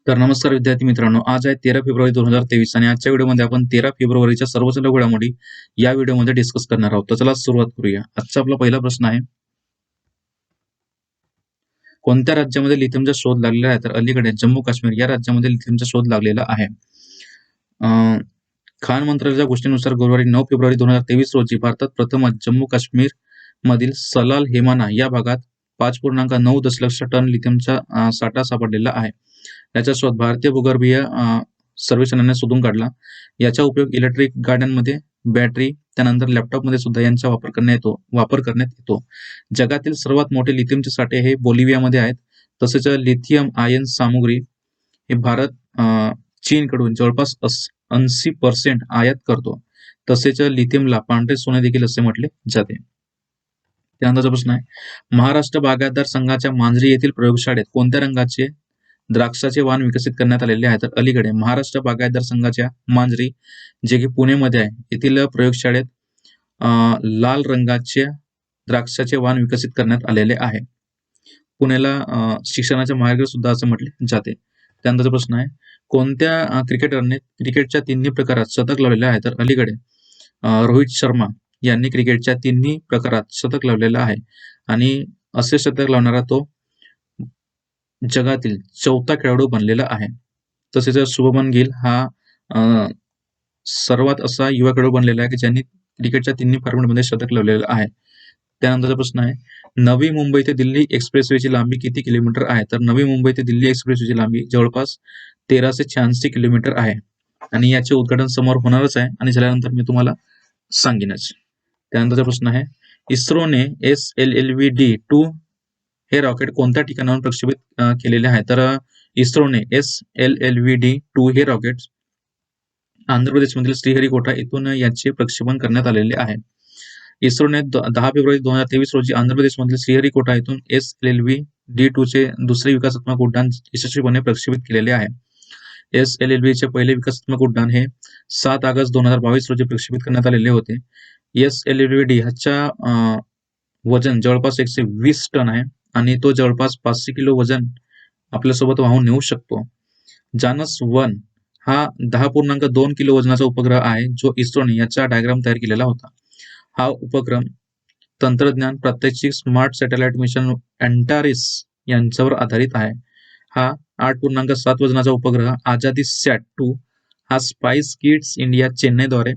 तर नमस्कार विद्यार्थी मित्रांनो, आज आहे 13 फेब्रुवारी 2023 आणि आजच्या व्हिडिओमध्ये आपण 13 फेब्रुवारीच्या सर्व चालू घडामोडी या व्हिडिओमध्ये डिस्कस करणार आहोत. तर चला सुरुवात करूया. आजचा आपला पहिला प्रश्न आहे, कोणत्या राज्यामध्ये लिथियमचा शोध लागलेला आहे? तर अलीकडे जम्मू काश्मीर या राज्यामध्ये लिथियमचा शोध लागलेला आहे. खाण मंत्रालयाच्या गोष्टीनुसार गुरुवारी 9 फेब्रुवारी 2023 रोजी भारतात प्रथमच जम्मू काश्मीर मधील सलाल हेमाना या भागात 5.9 दशलक्ष टन लिथियमचा साठा सापडलेला आहे. याचा शोध भारतीय भूगर्भीय सर्वेक्षणाने शोधून काढला. याचा उपयोग इलेक्ट्रिक गाड्यांमध्ये, बॅटरी, त्यानंतर लॅपटॉपमध्ये सुद्धा यांचा वापर करण्यात येतो. जगातील सर्वात मोठे लिथियमचे साठे हे बोलिव्हियामध्ये आहेत. तसेच लिथियम आयन सामुग्री हे भारत चीनकडून जवळपास 80% आयात करतो. तसेच लिथियमला पांढरे सोने देखील असे म्हटले जाते. त्यानंतरचा प्रश्न आहे, महाराष्ट्र बागायतदार संघाच्या मांजरी येथील प्रयोगशाळेत कोणत्या रंगाचे द्राक्षाचे वाण विकसित करण्यात आलेले आहे? तर अलीकडे महाराष्ट्र बागायतदार संघाच्या मांजरी, जे की पुणेमध्ये आहे, येथील प्रयोगशाळेत लाल रंगाचे द्राक्षाचे वाण विकसित करण्यात आलेले आहे. पुण्याला शिक्षणाच्या माहेरघर सुद्धा असं म्हटले जाते. त्यानंतरचा प्रश्न आहे, कोणत्या क्रिकेटरने क्रिकेटच्या तिन्ही प्रकारात शतक लावलेले आहे? तर अलीकडे रोहित शर्मा यांनी क्रिकेटच्या तिन्ही प्रकारात शतक लावलेलं आहे आणि असे शतक लावणारा तो जगातील 4था खेळाडू बनलेला आहे. तसेच शुभमन गिल हा सर्वात असा युवा खेळाडू बनलेला आहे की ज्यांनी क्रिकेटच्या तिन्ही फॉर्मॅटमध्ये शतक लावलेलं आहे. त्यानंतरचा प्रश्न आहे, नवी मुंबई ते दिल्ली एक्सप्रेसवेची लांबी किती किलोमीटर आहे? तर नवी मुंबई ते दिल्ली एक्सप्रेसवेची लांबी जवळपास 1386 किलोमीटर आहे आणि याचे उद्घाटन समोर होणारच आहे आणि झाल्यानंतर मी तुम्हाला सांगेनच. त्यानंतरचा प्रश्न आहे, इस्रोने SLLV-D2 हे रॉकेट कोणत्या ठिकाणाहून प्रक्षेपित केलेले आहे? तर इस्रोने SLLV-D2 हे रॉकेट आंध्र प्रदेशमधील श्रीहरिकोटा येथून याचे प्रक्षेपण करण्यात आलेले आहे. इस्रोने 10 फेब्रुवारी 2023 रोजी आंध्र प्रदेशमधील श्रीहरिकोटा येथून SLLV-D2 चे दुसरे विकासात्मक उड्डाण यशस्वीपणे प्रक्षेपित केलेले आहे. SLLV चे पहिले विकासात्मक उड्डाण हे 7 ऑगस्ट 2022 रोजी प्रक्षेपित करण्यात आलेले होते. SLLV-D ह्याच्या वजन जवळपास 120 टन आहे आणि तो जवळपास 500 किलो वजन आपल्यासोबत वाहून नेऊ शकतो. जानस-1 हा 10.2 किलो वजनाचा उपग्रह आहे जो इस्रोने याचा डायग्राम तयार केलेला होता. हा उपक्रम तंत्रज्ञान प्रात्यक्षिक स्मार्ट सॅटेलाइट मिशन अँटारिस यांच्यावर आधारित आहे. हा 8.7 वजनाचा उपग्रह आजादी-सॅट-2 हा स्पाइस किड्स इंडिया चेन्नईद्वारे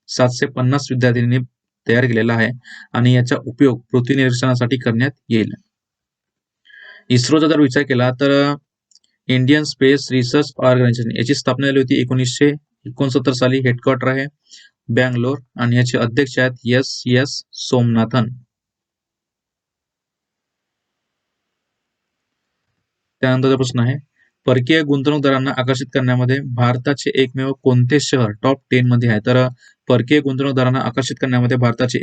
750 विद्यार्थ्यांनी तयार केलेला आहे आणि याचा उपयोग पृथ्वी निरीक्षणासाठी करण्यात येईल. इस्रोचा जर विचार केला तर इंडियन स्पेस रिसर्च ऑर्गनायझेशन याची स्थापना झाली होती 1969 साली. हेडक्वार्टर आहे बँगलोर आणि याचे अध्यक्ष आहेत S सोमनाथन. त्यानंतरचा प्रश्न आहे, परकीय गुंतवणूकदारांना आकर्षित करण्यामध्ये भारताचे एकमेव कोणते शहर टॉप 10 मध्ये आहे? तर परकीय गुंतवणूकदारांना आकर्षित करण्यामध्ये भारताचे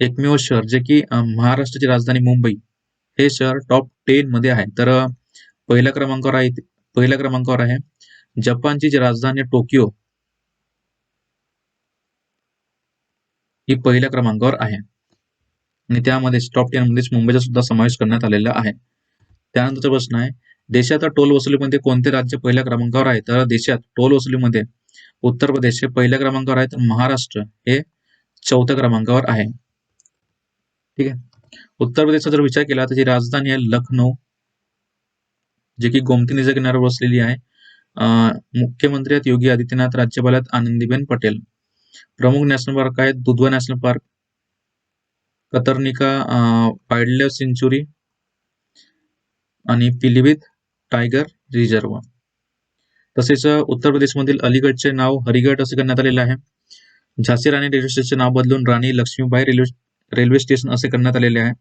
एकमेव शहर जे की महाराष्ट्राची राजधानी मुंबई हे शहर टॉप 10 मध्ये आहे. तर पहिल्या क्रमांकावर आहे जपानची जी राजधानी टोकियो ही पहिल्या क्रमांकावर आहे आणि त्यामध्ये टॉप 10 मध्येच मुंबईचा सुद्धा समावेश करण्यात आलेला आहे. त्यानंतरचा प्रश्न आहे, देशात टोल वसुलीमध्ये कोणते राज्य पहिल्या क्रमांकावर आहे? तर देशात टोल वसुलीमध्ये उत्तर प्रदेश हे पहिल्या क्रमांकावर आहे तर महाराष्ट्र हे 4थ्या क्रमांकावर आहे. ठीक आहे. उत्तर प्रदेशचा जर विचार केला तर जी राजधानी आहे लखनौ, जे की गोमती नदीच्या किनाऱ्यावर वसलेली आहे. मुख्यमंत्री आहेत योगी आदित्यनाथ, राज्यपाल आहेत आनंदीबेन पटेल. प्रमुख नॅशनल पार्क आहेत Dudhwa national park, Katarnika wildlife sanctuary आणि पिलीभीत टायगर रिझर्व. तसेच उत्तर प्रदेशमधील अलीगडचे नाव हरिगड असे करण्यात आलेले आहे. झाशी राणी रेल्वे स्टेशनचे नाव बदलून राणी लक्ष्मीबाई रेल्वे स्टेशन असे करण्यात आलेले आहे.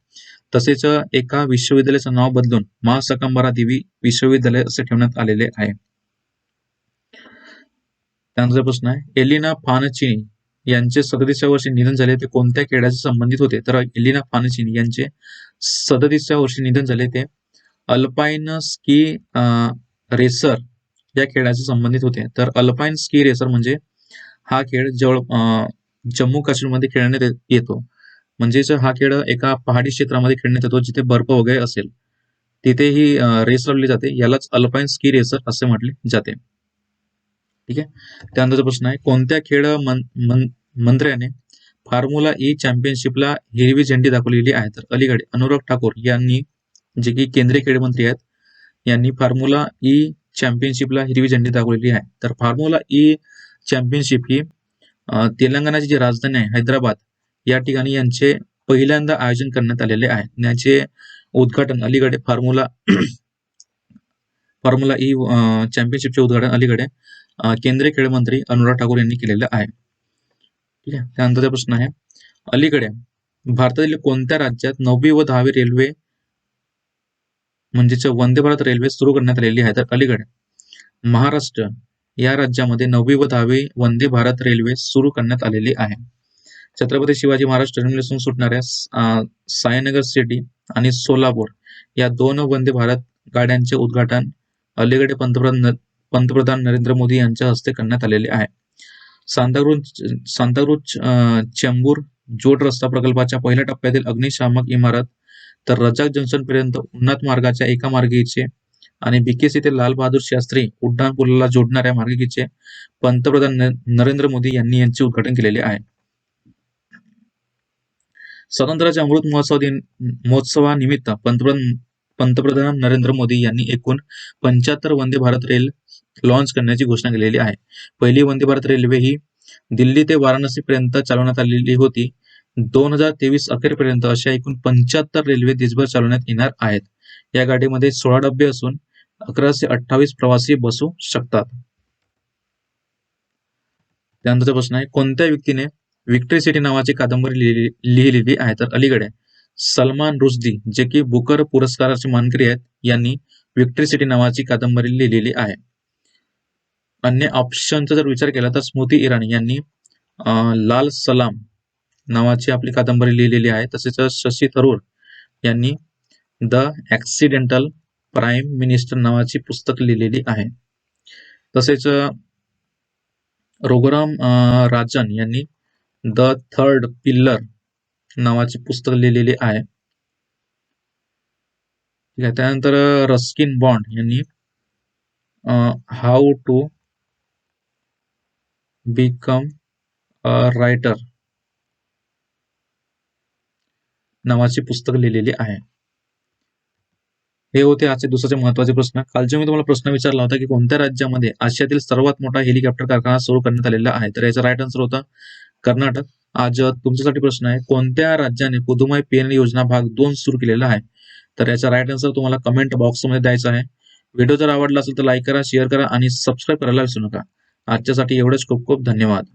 तसेच एका विश्वविद्यालयाचे नाव बदलून महासकांबरा देवी विश्वविद्यालय असे ठेवण्यात आलेले आहे. त्यानंतर प्रश्न आहे, एलिना फानचिनी यांचे 37व्या वर्षी निधन झाले ते कोणत्या खेळाशी संबंधित होते? तर एलिना फानचिनी यांचे 37व्या वर्षी निधन झाले ते अल्पाईन स्की रेसर या खेळाशी संबंधित होते. तर अल्पाईन स्की रेसर म्हणजे हा खेळ जम्मू काश्मीरमध्ये खेळण्यात येतो. म्हणजेच हा खेळ एका पहाडी क्षेत्रामध्ये खेळण्यात येतो जिथे बर्फ वगैरे असेल. तिथे ही रेस लावली जाते. यालाच अल्पाईन स्की रेसर असे म्हटले जाते. ठीक आहे. त्यानंतरचा प्रश्न आहे, कोणत्या खेळ मंत्र्याने फॉर्म्युला ई चॅम्पियनशिपला हिरवी झेंडी दाखवलेली आहे? तर अलीकडे अनुराग ठाकूर यांनी, जे की केंद्रीय खेळ मंत्री आहेत, यांनी फॉर्म्युला ई चॅम्पियनशिपला हिरवी झेंडी दाखवलेली आहे. तर फॉर्म्युला ई चॅम्पियनशिप ही तेलंगणाची जी राजधानी आहे हैदराबाद या ठिकाणी यांचे पहिल्यांदा आयोजन करण्यात आलेले आहे. याचे उद्घाटन अलीकडे फॉर्म्युला ई चॅम्पियनशिपचे उद्घाटन अलीकडे केंद्रीय खेळ मंत्री अनुराग ठाकूर यांनी केलेलं आहे. ठीक आहे. त्यानंतरचा प्रश्न आहे, अलीकडे भारतातील कोणत्या राज्यात 9वी व 10वी रेल्वे म्हणजेच वंदे भारत रेल्वे सुरू करण्यात आलेली आहे? तर अलीकडे महाराष्ट्र या राज्यामध्ये 9वी व 10वी वंदे भारत रेल्वे सुरू करण्यात आलेली आहे. छत्रपती शिवाजी महाराज टर्मिनसहून सुटणाऱ्या सायनगर सिटी आणि सोलापूर या 2 वंदे भारत गाड्यांचे उद्घाटन अलीकडे पंतप्रधान नरेंद्र मोदी यांच्या हस्ते करण्यात आलेले आहे. सांताक्रूज चेंबूर जोड रस्ता प्रकल्पाच्या पहिल्या टप्प्यातील अग्निशामक इमारत तर रजाक जंक्शन पर्यंत उन्नत मार्गाच्या एका मार्गिकेचे आणि बीकेसी ते लाल बहादूर शास्त्री उड्डाणपुलाला जोडणाऱ्या मार्गिकेचे पंतप्रधान नरेंद्र मोदी यांनी यांचे उद्घाटन केलेले आहे. स्वातंत्र्याच्या अमृत महोत्सवानिमित्त पंतप्रधान नरेंद्र मोदी यांनी एकूण 75 वंदे भारत रेल लॉन्च करण्याची घोषणा केलेली आहे. पहिली वंदे भारत रेल्वे ही दिल्ली ते वाराणसी पर्यंत चालवण्यात आलेली होती. 2023 अखेरपर्यंत अशा एकूण 75 रेल्वे देशभर चालवण्यात येणार आहेत. या गाडीमध्ये 16 डबे असून 1128 प्रवासी बसू शकतात. त्यानंतरचा प्रश्न आहे, कोणत्या व्यक्तीने विक्ट्री सिटी नावाची कादंबरी लिहिलेली आहे? तर अलीकडे सलमान रुश्दी, जे की बुकर पुरस्काराचे मानकरी आहेत, यांनी विक्ट्री सिटी नावाची कादंबरी लिहिलेली आहे. अन्य ऑप्शनचा जर विचार केला तर स्मृती इराणी यांनी लाल सलाम नावाची आपली कादंबरी लिहिलेली आहे. तसेच शशी थरूर यांनी द ऍक्सिडेंटल प्राईम मिनिस्टर नावाची पुस्तक लिहिलेली आहे. तसेच रघुराम राजन यांनी द थर्ड पिल्लर नावाची पुस्तक लिहिलेली आहे. ठीक आहे. त्यानंतर रस्किन बॉन्ड यांनी how to become a writer नावाची पुस्तक लिहिलेली आहे. हे होते आजचे दुसरे महत्वाचे प्रश्न. कालचे मी तुम्हाला प्रश्न विचारला होता की कोणत्या राज्यामध्ये आशियातील सर्वात मोठा हेलिकॉप्टर कारखाना सुरू करण्यात आलेला आहे? तर याचा राईट आन्सर होता कर्नाटक. आज तुमच्यासाठी प्रश्न आहे, कोणत्या राज्याने पुदुमाई पेरणी योजना भाग 2 सुरू केलेला आहे? तर याचा राईट आन्सर तुम्हाला कमेंट बॉक्समध्ये द्यायचा आहे. व्हिडिओ जर आवडला असेल तर लाईक करा, शेअर करा आणि सबस्क्राईब करायला विसरू नका. आजच्यासाठी एवढंच. खूप खूप धन्यवाद.